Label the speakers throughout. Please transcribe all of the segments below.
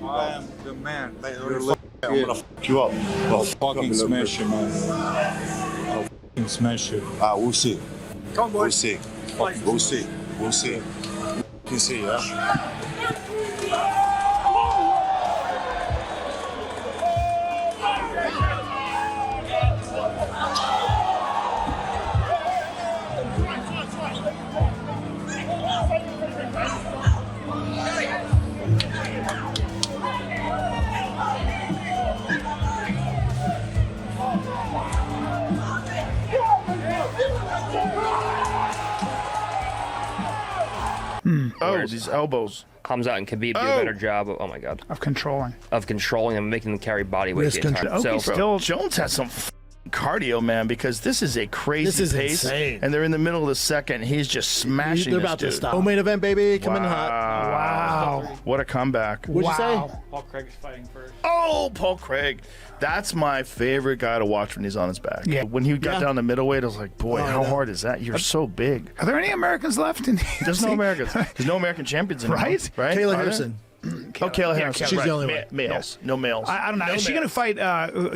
Speaker 1: I am the man.
Speaker 2: I'm gonna fuck you up.
Speaker 1: I'll fucking smash you, man. I'll fucking smash you.
Speaker 2: We'll see.
Speaker 3: Come on, boy.
Speaker 2: We'll see. We'll see. We'll see. You can see, yeah?
Speaker 4: Oh, these elbows.
Speaker 5: Comes out and Khabib do a better job of, oh my god,
Speaker 6: of controlling
Speaker 5: them, making them carry body weight the entire time.
Speaker 6: Okay, still
Speaker 4: Jones has some cardio, man, because this is a crazy pace,
Speaker 3: insane.
Speaker 4: and they're in the middle of the second. He's just smashing.
Speaker 3: They're
Speaker 4: this
Speaker 3: about
Speaker 4: dude.
Speaker 3: to stop. Co-main event, baby, coming hot.
Speaker 6: wow.
Speaker 4: What a comeback!
Speaker 3: What'd you say?
Speaker 6: Paul Craig's fighting first.
Speaker 4: Oh, Paul Craig. That's my favorite guy to watch when he's on his back.
Speaker 6: Yeah.
Speaker 4: When he got down to middleweight, I was like, boy, how hard is that? You're so big.
Speaker 6: Are there any Americans left in here?
Speaker 4: There's no Americans. There's no American champions anymore.
Speaker 6: Right?
Speaker 4: Right?
Speaker 3: Kayla
Speaker 4: Are there?
Speaker 3: Harrison.
Speaker 4: Kayla Harrison.
Speaker 3: She's
Speaker 4: right.
Speaker 3: the only one.
Speaker 4: Males. No males.
Speaker 6: I don't know.
Speaker 4: No
Speaker 6: Is she going to
Speaker 4: males.
Speaker 6: fight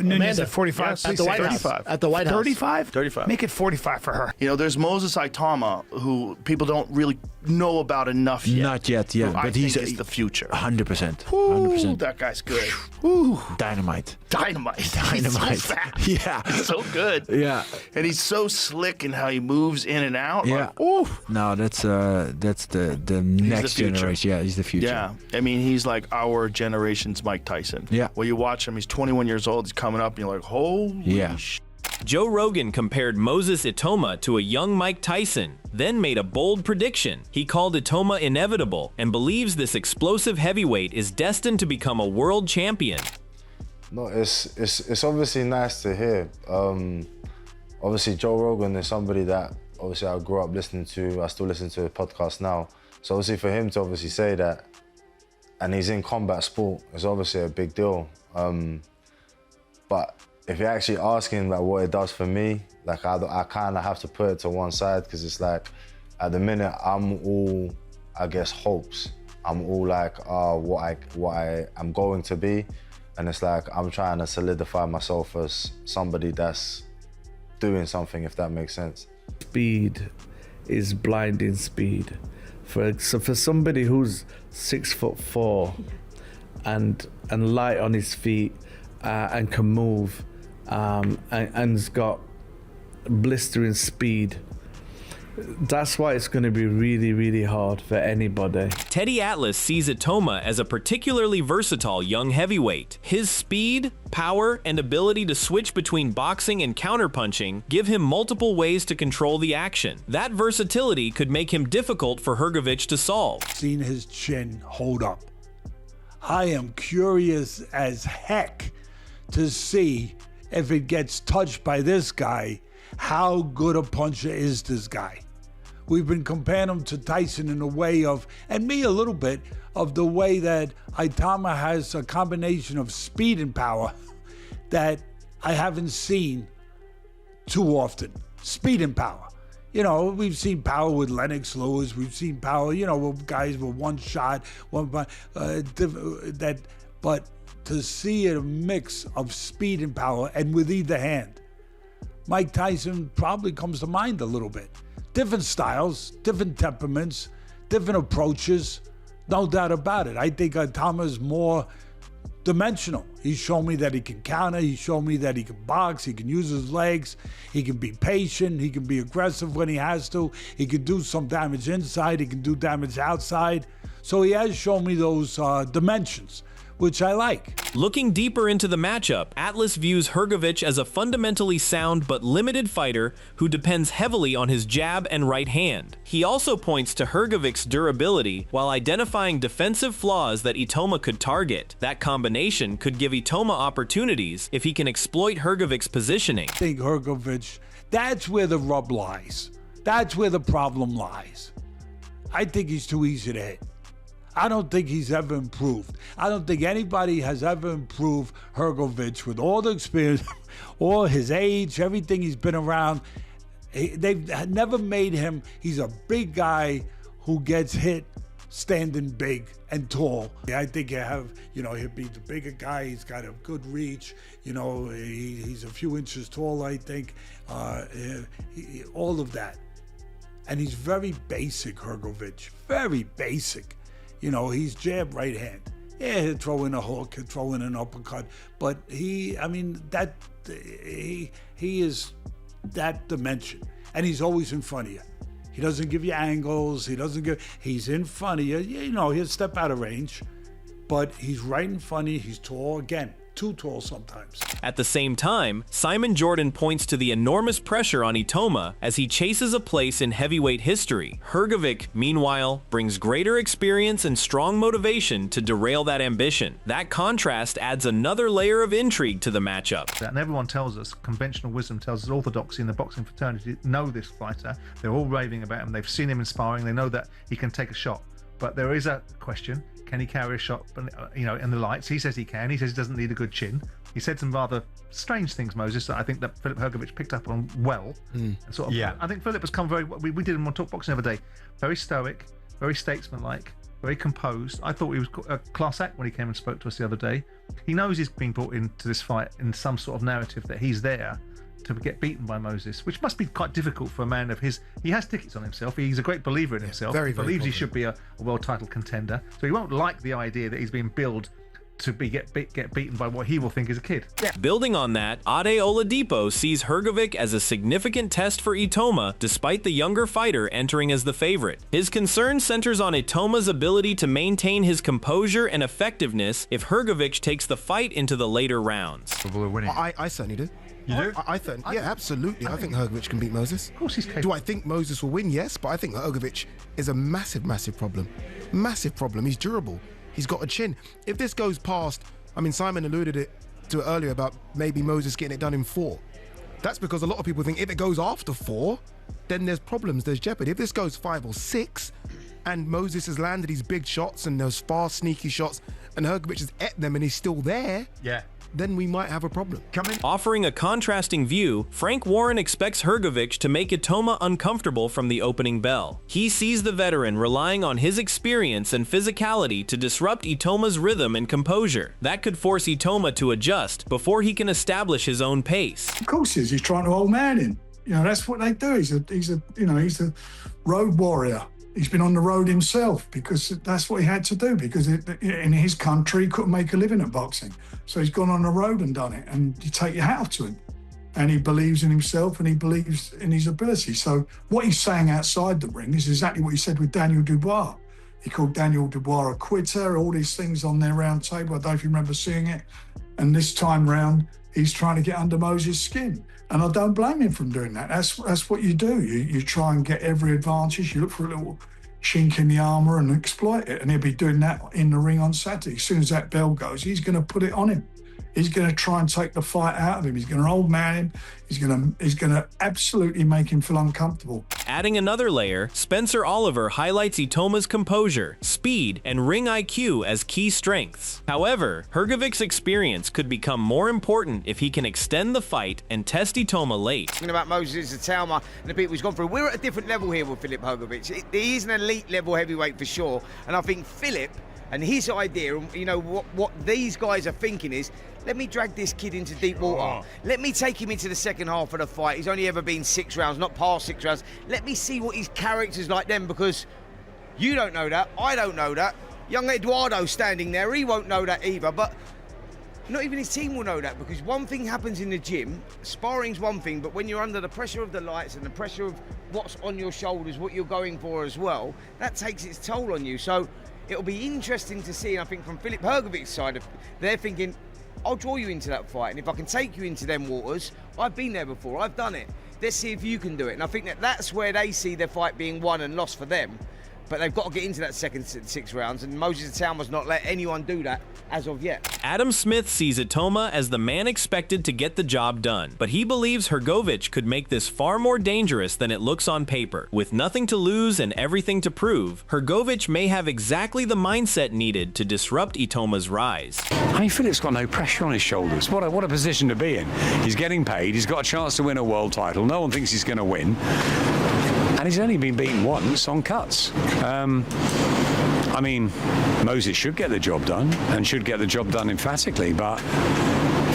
Speaker 6: Nunez
Speaker 3: Amanda.
Speaker 6: at 45?
Speaker 4: Yes,
Speaker 3: At the White House.
Speaker 4: 35.
Speaker 3: At the White House.
Speaker 6: 35?
Speaker 4: 35.
Speaker 6: Make it 45 for her.
Speaker 4: You know, there's Moses Itauma, who people don't really know about enough yet.
Speaker 7: Not yet, yeah,
Speaker 4: Who I
Speaker 7: but he's
Speaker 4: think is the future.
Speaker 7: 100%.
Speaker 4: Ooh,
Speaker 7: 100%.
Speaker 4: that guy's good.
Speaker 7: Dynamite.
Speaker 4: Dynamite. He's
Speaker 7: Dynamite.
Speaker 4: so fast.
Speaker 7: Yeah.
Speaker 4: So good.
Speaker 7: Yeah.
Speaker 4: And he's so slick in how he moves in and out.
Speaker 7: Yeah.
Speaker 4: Like, ooh.
Speaker 7: No, that's the next
Speaker 4: future.
Speaker 7: generation. Yeah, he's the future.
Speaker 4: Yeah. I mean, he's like our generation's Mike Tyson.
Speaker 7: Yeah.
Speaker 4: When you watch him, he's 21 years old. He's coming up, and you're like, holy
Speaker 7: Yeah.
Speaker 8: Joe Rogan compared Moses Itauma to a young Mike Tyson, then made a bold prediction. He called Itauma inevitable and believes this explosive heavyweight is destined to become a world champion.
Speaker 9: No, it's obviously nice to hear. Obviously, Joe Rogan is somebody that obviously I grew up listening to. I still listen to his podcast now. So obviously for him to obviously say that, and he's in combat sport, is obviously a big deal. But if you're actually asking like what it does for me, like I kind of have to put it to one side, because it's like at the minute I'm all, I guess, hopes. I'm all like what I am going to be, and it's like I'm trying to solidify myself as somebody that's doing something, if that makes sense.
Speaker 10: Speed is blinding speed. For somebody who's 6'4" and light on his feet and can move and's got blistering speed, that's why it's going to be really, really hard for anybody.
Speaker 8: Teddy Atlas sees Itauma as a particularly versatile young heavyweight. His speed, power, and ability to switch between boxing and counterpunching give him multiple ways to control the action. That versatility could make him difficult for Hrgovic to solve.
Speaker 11: Seen his chin hold up. I am curious as heck to see if it gets touched by this guy, how good a puncher is this guy. We've been comparing him to Tyson in a way of, and me a little bit, of the way that Itauma has a combination of speed and power that I haven't seen too often. Speed and power. You know, we've seen power with Lennox Lewis. We've seen power, you know, with guys with one shot, but to see a mix of speed and power, and with either hand, Mike Tyson probably comes to mind a little bit. Different styles, different temperaments, different approaches, no doubt about it. I think Itauma is more dimensional. He's shown me that he can counter, he's shown me that he can box, he can use his legs, he can be patient, he can be aggressive when he has to, he can do some damage inside, he can do damage outside. So he has shown me those dimensions, which I like.
Speaker 8: Looking deeper into the matchup, Atlas views Hrgovic as a fundamentally sound but limited fighter who depends heavily on his jab and right hand. He also points to Hrgovic's durability while identifying defensive flaws that Itauma could target. That combination could give Itauma opportunities if he can exploit Hrgovic's positioning.
Speaker 11: I think Hrgovic, that's where the rub lies. That's where the problem lies. I think he's too easy to hit. I don't think he's ever improved. I don't think anybody has ever improved Hrgovic with all the experience, all his age, everything he's been around. They've never made him, he's a big guy who gets hit standing big and tall. I think he'll be the bigger guy. He's got a good reach. He's a few inches tall, I think. All of that. And he's very basic, Hrgovic. Very basic. He's jab, right hand. Yeah, he'll throw in a hook, he'll throw in an uppercut. But he is that dimension. And he's always in front of you. He doesn't give you angles. He's in front of you. He'll step out of range, but he's right in front of you. He's tall. Again, too tall sometimes.
Speaker 8: At the same time, Simon Jordan points to the enormous pressure on Itauma as he chases a place in heavyweight history. Hrgovic, meanwhile, brings greater experience and strong motivation to derail that ambition. That contrast adds another layer of intrigue to the matchup.
Speaker 12: And everyone tells us, conventional wisdom tells us, orthodoxy in the boxing fraternity know this fighter. They're all raving about him. They've seen him in sparring. They know that he can take a shot. But there is a question. Can he carry a shot, in the lights? He says he can. He says he doesn't need a good chin. He said some rather strange things, Moses, that I think that Filip Hrgovic picked up on well. And I think Filip has come we did him on Talk Boxing the other day. Very stoic, very statesmanlike, very composed. I thought he was a class act when he came and spoke to us the other day. He knows he's been brought into this fight in some sort of narrative that he's there to get beaten by Moses, which must be quite difficult for a man of his. He has tickets on himself. He's a great believer in himself. He believes he should be a world title contender. So he won't like the idea that he's being billed to get beaten by what he will think is a kid.
Speaker 8: Building on that, Ade Oladipo sees Hrgovic as a significant test for Itauma, despite the younger fighter entering as the favorite. His concern centers on Itauma's ability to maintain his composure and effectiveness if Hrgovic takes the fight into the later rounds.
Speaker 13: I certainly do.
Speaker 12: You do?
Speaker 13: I think, yeah, absolutely. I think Hrgovic can beat Moses.
Speaker 12: Of course he's capable.
Speaker 13: Do I think Moses will win? Yes, but I think Hrgovic is a massive, massive problem. Massive problem. He's durable. He's got a chin. If this goes past, Simon alluded to it earlier about maybe Moses getting it done in 4. That's because a lot of people think if it goes after 4, then there's problems, there's jeopardy. If this goes 5 or 6, and Moses has landed these big shots and those fast, sneaky shots, and Hrgovic has ate them and he's still there, then we might have a problem.
Speaker 8: Offering a contrasting view, Frank Warren expects Hrgovic to make Itauma uncomfortable from the opening bell. He sees the veteran relying on his experience and physicality to disrupt Itauma's rhythm and composure. That could force Itauma to adjust before he can establish his own pace.
Speaker 14: Of course he is. He's trying to old man him. That's what they do. He's a road warrior. He's been on the road himself because that's what he had to do, because in his country he couldn't make a living at boxing. So he's gone on the road and done it, and you take your hat off to him. And he believes in himself and he believes in his ability. So what he's saying outside the ring is exactly what he said with Daniel Dubois. He called Daniel Dubois a quitter, all these things on their round table. I don't know if you remember seeing it. And this time round, he's trying to get under Moses' skin. And I don't blame him from doing that. That's what you do. You try and get every advantage. You look for a little chink in the armour and exploit it. And he'll be doing that in the ring on Saturday. As soon as that bell goes, he's going to put it on him. He's going to try and take the fight out of him. He's going to old man him. He's going to absolutely make him feel uncomfortable.
Speaker 8: Adding another layer, Spencer Oliver highlights Itauma's composure, speed, and ring IQ as key strengths. However, Hrgovic's experience could become more important if he can extend the fight and test Itauma late.
Speaker 15: Talking about Moses Itauma and the people he's gone through, we're at a different level here with Filip Hrgovic. He is an elite level heavyweight for sure, and I think Filip and his idea, what these guys are thinking is, let me drag this kid into deep water. Let me take him into the second half of the fight. He's only ever been 6 rounds, not past 6 rounds. Let me see what his character's like then, because you don't know that, I don't know that. Young Eduardo standing there, he won't know that either, but not even his team will know that, because one thing happens in the gym, sparring's one thing, but when you're under the pressure of the lights and the pressure of what's on your shoulders, what you're going for as well, that takes its toll on you. So it'll be interesting to see, and I think from Filip Hrgovic's side, they're thinking, I'll draw you into that fight, and if I can take you into them waters, I've been there before, I've done it. Let's see if you can do it. And I think that's where they see their fight being won and lost for them. But they've got to get into that second 6 rounds, and Moses Itauma's not let anyone do that as of yet.
Speaker 8: Adam Smith sees Itauma as the man expected to get the job done, but he believes Hrgovic could make this far more dangerous than it looks on paper. With nothing to lose and everything to prove, Hrgovic may have exactly the mindset needed to disrupt Itauma's rise.
Speaker 16: Filip's got no pressure on his shoulders. What a position to be in. He's getting paid, he's got a chance to win a world title, no one thinks he's going to win. And he's only been beaten once on cuts. I mean, Moses should get the job done, and should get the job done emphatically, but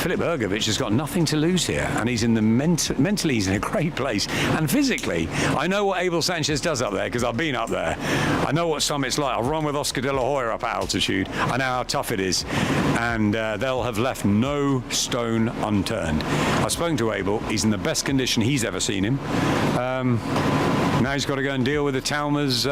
Speaker 16: Filip Hrgovic has got nothing to lose here, and he's in the mentally he's in a great place, and physically, I know what Abel Sanchez does up there because I've been up there. I know what summit's like. I've run with Oscar De La Hoya up at altitude. I know how tough it is, and they'll have left no stone unturned. I've spoken to Abel. He's in the best condition he's ever seen him. Now he's got to go and deal with Itauma's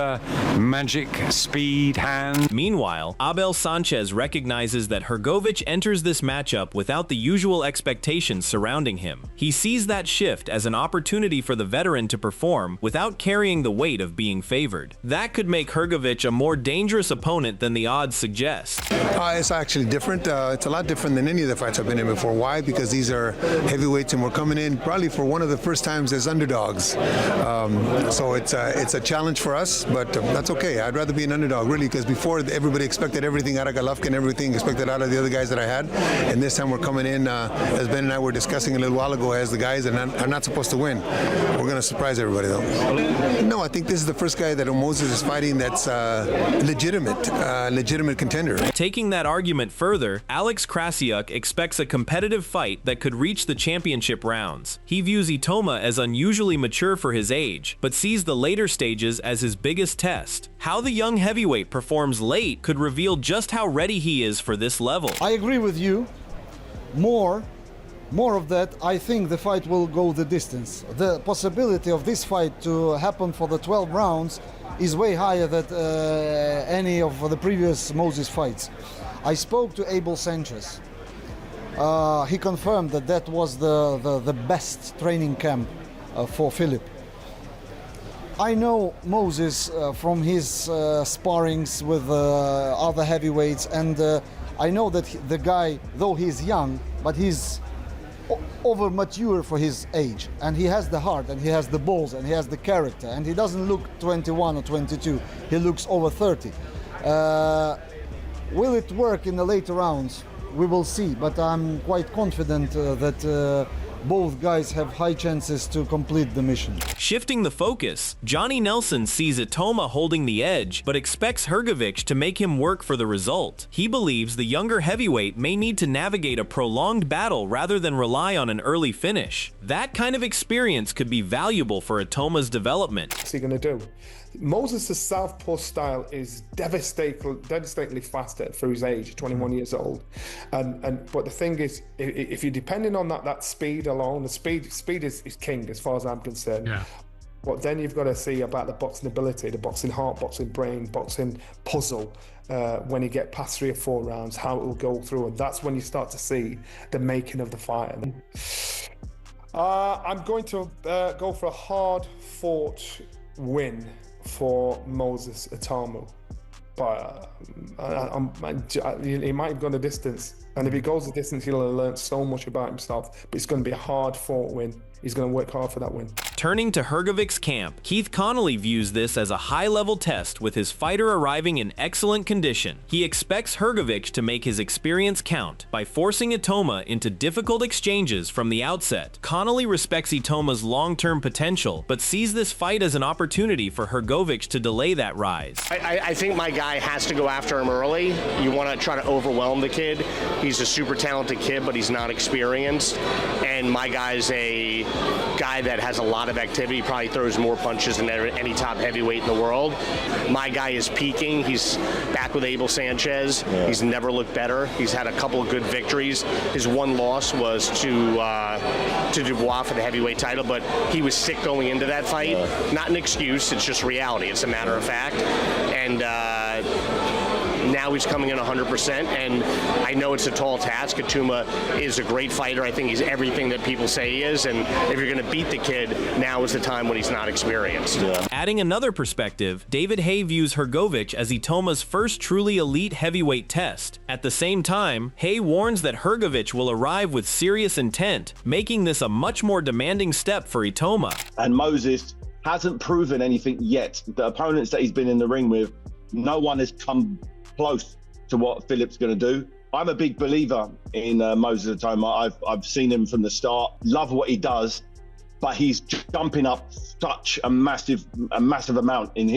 Speaker 16: magic, speed, hand.
Speaker 8: Meanwhile, Abel Sanchez recognizes that Hrgovic enters this matchup without the usual expectations surrounding him. He sees that shift as an opportunity for the veteran to perform without carrying the weight of being favored. That could make Hrgovic a more dangerous opponent than the odds suggest.
Speaker 17: It's actually different. It's a lot different than any of the fights I've been in before. Why? Because these are heavyweights and we're coming in probably for one of the first times as underdogs. So it's a challenge for us, but that's okay. I'd rather be an underdog, really, because before everybody expected everything out of Golovkin, everything expected out of the other guys that I had, and this time we're coming in, as Ben and I were discussing a little while ago, as the guys that are not supposed to win. We're going to surprise everybody, though. No, I think this is the first guy that Moses is fighting that's legitimate contender.
Speaker 8: Taking that argument further, Alex Krasiuk expects a competitive fight that could reach the championship rounds. He views Itauma as unusually mature for his age, but sees the later stages as his biggest test. How the young heavyweight performs late could reveal just how ready he is for this level.
Speaker 18: I agree with you. More of that, I think the fight will go the distance. The possibility of this fight to happen for the 12 rounds is way higher than any of the previous Moses fights. I spoke to Abel Sanchez. He confirmed that was the best training camp for Filip. I know Moses from his sparrings with other heavyweights, and I know that the guy, though he's young, but he's over mature for his age, and he has the heart, and he has the balls, and he has the character, and he doesn't look 21 or 22. He looks over 30. Will it work in the later rounds? We will see, but I'm quite confident that both guys have high chances to complete the mission.
Speaker 8: Shifting the focus, Johnny Nelson sees Itauma holding the edge, but expects Hrgovic to make him work for the result. He believes the younger heavyweight may need to navigate a prolonged battle rather than rely on an early finish. That kind of experience could be valuable for Itauma's development.
Speaker 19: What's he going to do? Moses' southpaw style is devastatingly faster for his age, 21 years old, but the thing is, if you're depending on that speed alone, the speed is king as far as I'm concerned. Yeah. But then you've got to see about the boxing ability, the boxing heart, boxing brain, boxing puzzle. When you get past 3 or 4 rounds, how it will go through, and that's when you start to see the making of the fight. I'm going to go for a hard-fought win for Moses Itauma, but he might have gone the distance, and if he goes the distance, he'll have learned so much about himself. But it's going to be a hard-fought win. He's going to work hard for that win.
Speaker 8: Turning to Hrgovic's camp, Keith Connolly views this as a high-level test with his fighter arriving in excellent condition. He expects Hrgovic to make his experience count by forcing Itauma into difficult exchanges from the outset. Connolly respects Itauma's long-term potential, but sees this fight as an opportunity for Hrgovic to delay that rise.
Speaker 20: I think my guy has to go after him early. You want to try to overwhelm the kid. He's a super talented kid, but he's not experienced. And my guy's a guy that has a lot of activity, probably throws more punches than any top heavyweight in the world. My guy is peaking. He's back with Abel Sanchez. Yeah. He's never looked better. He's had a couple of good victories. His one loss was to Dubois for the heavyweight title, but he was sick going into that fight. Yeah. Not an excuse, it's just reality. It's a matter of fact. And now he's coming in 100%, and I know it's a tall task. Itauma is a great fighter. I think he's everything that people say he is, and if you're going to beat the kid, now is the time when he's not experienced. Yeah.
Speaker 8: Adding another perspective, David Hay views Hrgovic as Itauma's first truly elite heavyweight test. At the same time, Hay warns that Hrgovic will arrive with serious intent, making this a much more demanding step for Itauma.
Speaker 21: And Moses hasn't proven anything yet. The opponents that he's been in the ring with, no one has come close to what Filip's going to do. I'm a big believer in Moses Itauma. I've seen him from the start. Love what he does, but he's jumping up such a massive amount in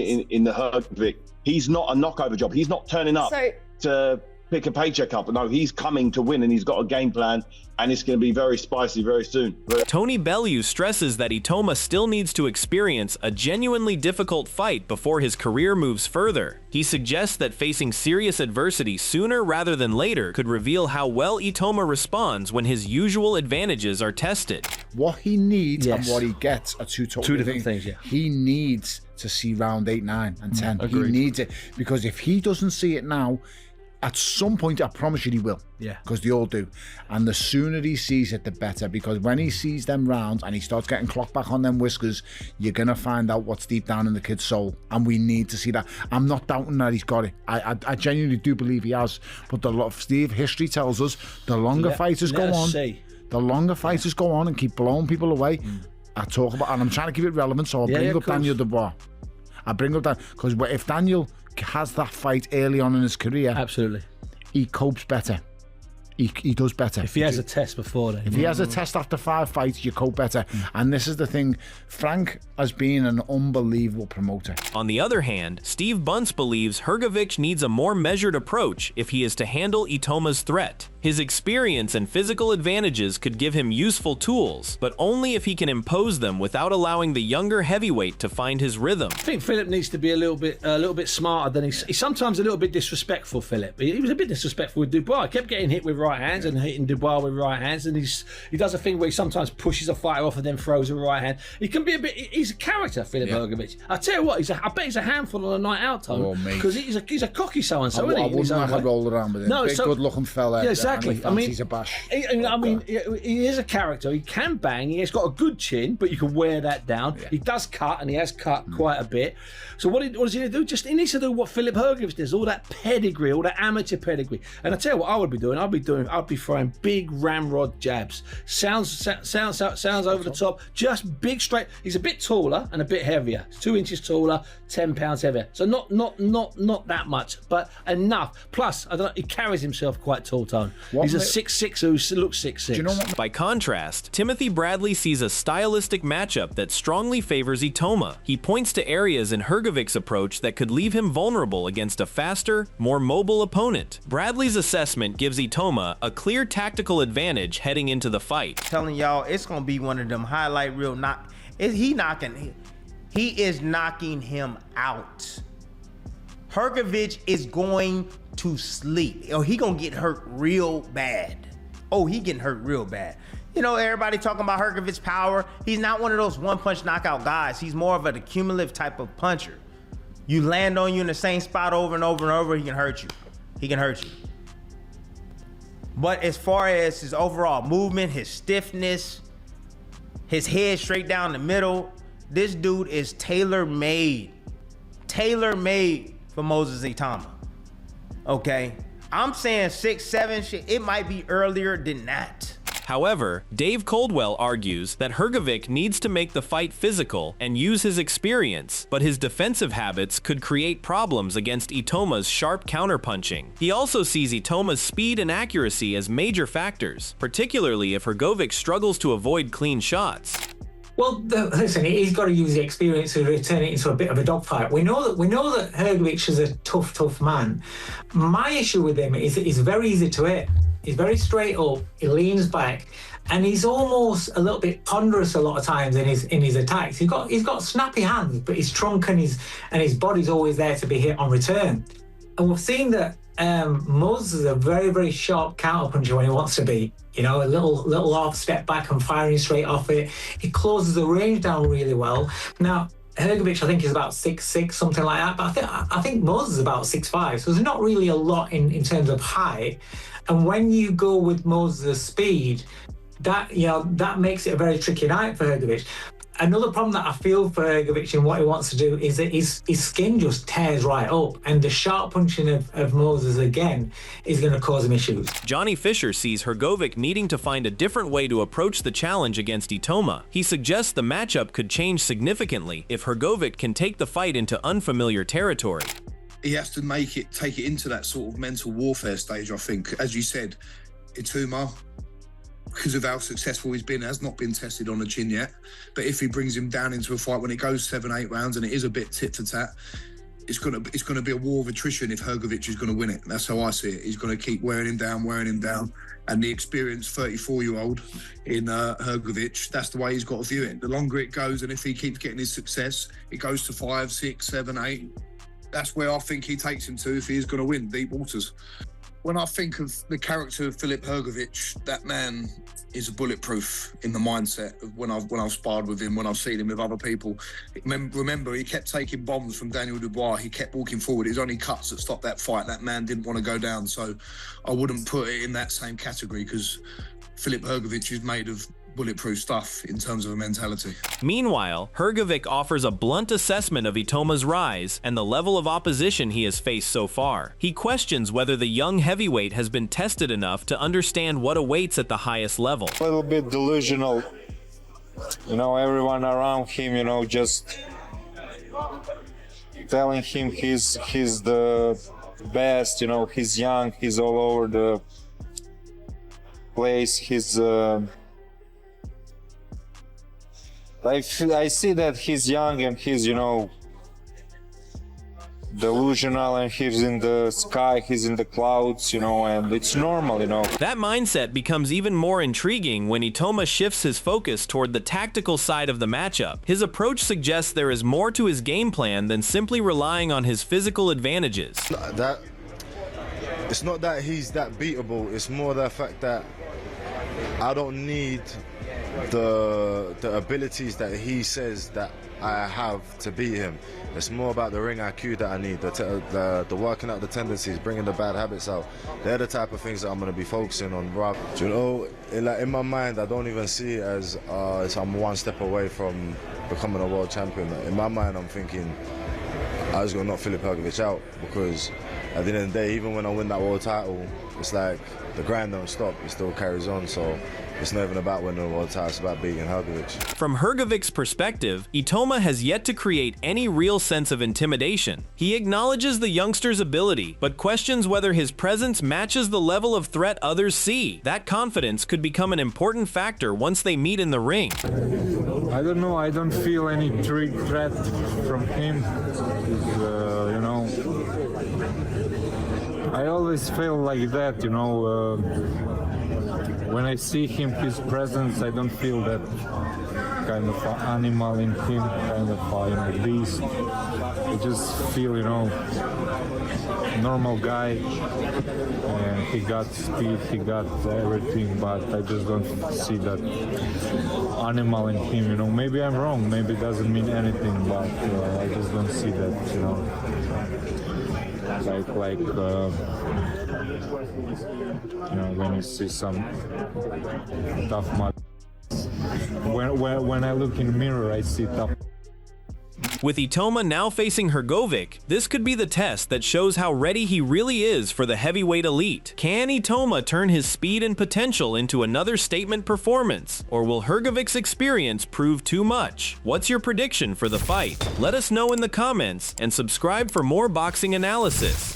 Speaker 21: the Hrgovic He's not a knockover job. He's not turning up to pick a paycheck up. No, he's coming to win, and he's got a game plan, and it's going to be very spicy very soon.
Speaker 8: Tony Bellew stresses that Itauma still needs to experience a genuinely difficult fight before his career moves further. He suggests that facing serious adversity sooner rather than later could reveal how well Itauma responds when his usual advantages are tested.
Speaker 1: What he needs and what he gets are two different things. He needs to see round 8, 9, and 10.
Speaker 7: Agreed.
Speaker 1: He needs it, because if he doesn't see it now, at some point, I promise you he will.
Speaker 7: Yeah.
Speaker 1: Because they all do. And the sooner he sees it, the better. Because when he sees them rounds and he starts getting clocked back on them whiskers, you're going to find out what's deep down in the kid's soul. And we need to see that. I'm not doubting that he's got it. I genuinely do believe he has. But Steve, history tells us the longer fighters go on, the longer fighters go on and keep blowing people away. I talk about, and I'm trying to keep it relevant, so I'll bring up Daniel Dubois. I bring up that because if Daniel has that fight early on in his career,
Speaker 22: absolutely,
Speaker 1: he copes better. He does better.
Speaker 22: If he has a test before then.
Speaker 1: If he has a test after 5 fights, you cope better. And this is the thing. Frank has been an unbelievable promoter.
Speaker 8: On the other hand, Steve Bunce believes Hrgovic needs a more measured approach if he is to handle Itauma's threat. His experience and physical advantages could give him useful tools, but only if he can impose them without allowing the younger heavyweight to find his rhythm.
Speaker 22: I think Filip needs to be a little bit smarter than he's sometimes a little bit disrespectful. Filip, he was a bit disrespectful with Dubois. He kept getting hit with right hands and hitting Dubois with right hands, and he does a thing where he sometimes pushes a fighter off and then throws a right hand. He can be a bit. He's a character, Filip Hrgovic. I tell you what, I bet he's a handful on a night out, Tom, because he's a cocky so-and-so.
Speaker 1: I wouldn't have to roll around with him.
Speaker 22: No,
Speaker 1: big, good-looking fella.
Speaker 22: Yeah, exactly.
Speaker 1: I mean, he's a bash.
Speaker 22: He is a character. He can bang. He's got a good chin, but you can wear that down. Yeah. He does cut, and he has cut quite a bit. So what does he do? He needs to do what Filip Hrgovic does, all that pedigree, all that amateur pedigree. And I tell you what I would be doing. I'd be throwing big ramrod jabs. Sounds over the top. Just big straight. He's a bit taller and a bit heavier. He's 2 inches taller, 10 pounds heavier. So not that much, but enough. Plus, I don't know, he carries himself quite tall, Tone. He's a 6'6" who looks 6'6".
Speaker 1: Do you know what?
Speaker 8: By contrast, Timothy Bradley sees a stylistic matchup that strongly favors Itauma. He points to areas in Hrgovic's approach that could leave him vulnerable against a faster, more mobile opponent. Bradley's assessment gives Itauma a clear tactical advantage heading into the fight.
Speaker 23: Telling y'all, it's gonna be one of them highlight reel He is knocking him out. Hrgovic is going to sleep. Or he gonna get hurt real bad. Oh, he getting hurt real bad. You know, everybody talking about Hrgovic's power. He's not one of those one-punch knockout guys. He's more of an accumulative type of puncher. You land on you in the same spot over and over and over, he can hurt you. He can hurt you. But as far as his overall movement, his stiffness, his head straight down the middle, this dude is tailor-made. Tailor-made for Moses Itauma. Okay? I'm saying 6, 7, shit, it might be earlier than that.
Speaker 8: However, Dave Coldwell argues that Hrgovic needs to make the fight physical and use his experience, but his defensive habits could create problems against Itauma's sharp counterpunching. He also sees Itauma's speed and accuracy as major factors, particularly if Hrgovic struggles to avoid clean shots.
Speaker 24: Well, listen, he's got to use the experience to turn it into a bit of a dogfight. We know that Hrgovic is a tough man. My issue with him is he's very easy to hit. He's very straight up, he leans back, and he's almost a little bit ponderous a lot of times in his attacks. He's got snappy hands, but his trunk and his body's always there to be hit on return. And we've seen that Moses is a very, very sharp counterpuncher when he wants to be. You know, a little off, step back and firing straight off it. He closes the range down really well. Now, Hrgovic, I think, is about 6'6", something like that. But I think Moses is about 6'5", so there's not really a lot in terms of height. And when you go with Moses' speed, that makes it a very tricky night for Hrgovic. Another problem that I feel for Hrgovic in what he wants to do is that his skin just tears right up, and the sharp punching of Moses again is going to cause him issues.
Speaker 8: Johnny Fisher sees Hrgovic needing to find a different way to approach the challenge against Itauma. He suggests the matchup could change significantly if Hrgovic can take the fight into unfamiliar territory.
Speaker 25: He has to take it into that sort of mental warfare stage, I think. As you said, Itauma, because of how successful he's been, has not been tested on the chin yet. But if he brings him down into a fight when it goes 7, 8 rounds and it is a bit tit for tat, it's gonna be a war of attrition if Hrgovic is gonna win it. That's how I see it. He's gonna keep wearing him down. And the experienced 34-year-old in Hrgovic, that's the way he's got to view it. The longer it goes, and if he keeps getting his success, it goes to 5, 6, 7, 8. That's where I think he takes him to if he is going to win, deep waters. When I think of the character of Filip Hrgovic, that man is bulletproof in the mindset of when I've sparred with him, when I've seen him with other people. Remember, he kept taking bombs from Daniel Dubois. He kept walking forward. It was only cuts that stopped that fight. That man didn't want to go down. So I wouldn't put it in that same category because Filip Hrgovic is made of bulletproof stuff in terms of a mentality.
Speaker 8: Meanwhile, Hrgovic offers a blunt assessment of Itauma's rise and the level of opposition he has faced so far. He questions whether the young heavyweight has been tested enough to understand what awaits at the highest level.
Speaker 2: A little bit delusional. You know, everyone around him, you know, just telling him he's the best, you know, he's young, he's all over the place, I see that he's young and he's, you know, delusional and he's in the sky, he's in the clouds, you know, and it's normal, you know.
Speaker 8: That mindset becomes even more intriguing when Itauma shifts his focus toward the tactical side of the matchup. His approach suggests there is more to his game plan than simply relying on his physical advantages.
Speaker 9: It's not that he's that beatable, it's more the fact that I don't need the abilities that he says that I have to beat him. It's more about the ring IQ that I need, the working out the tendencies, bringing the bad habits out. They're the type of things that I'm going to be focusing on. You know, in my mind, I don't even see it as I'm one step away from becoming a world champion. In my mind, I'm thinking I was going to knock Filip Hrgovic out, because at the end of the day, even when I win that world title, it's like the grind don't stop, it still carries on. So it's not even about winning the world title, it's about beating Hrgovic.
Speaker 8: From Hrgovic's perspective, Itauma has yet to create any real sense of intimidation. He acknowledges the youngster's ability, but questions whether his presence matches the level of threat others see. That confidence could become an important factor once they meet in the ring.
Speaker 2: I don't know, I don't feel any threat from him. You know, I always feel like that, you know. When I see him, his presence, I don't feel that kind of animal in him, kind of, you know, beast. I just feel, you know, normal guy, and he got speed, he got everything, but I just don't see that animal in him, you know. Maybe I'm wrong, maybe it doesn't mean anything, but I just don't see that, you know. Like you know, when you see some tough mud. When I look in the mirror, I see tough.
Speaker 8: With Itauma now facing Hrgovic, this could be the test that shows how ready he really is for the heavyweight elite. Can Itauma turn his speed and potential into another statement performance, or will Hrgovic's experience prove too much? What's your prediction for the fight? Let us know in the comments, and subscribe for more boxing analysis.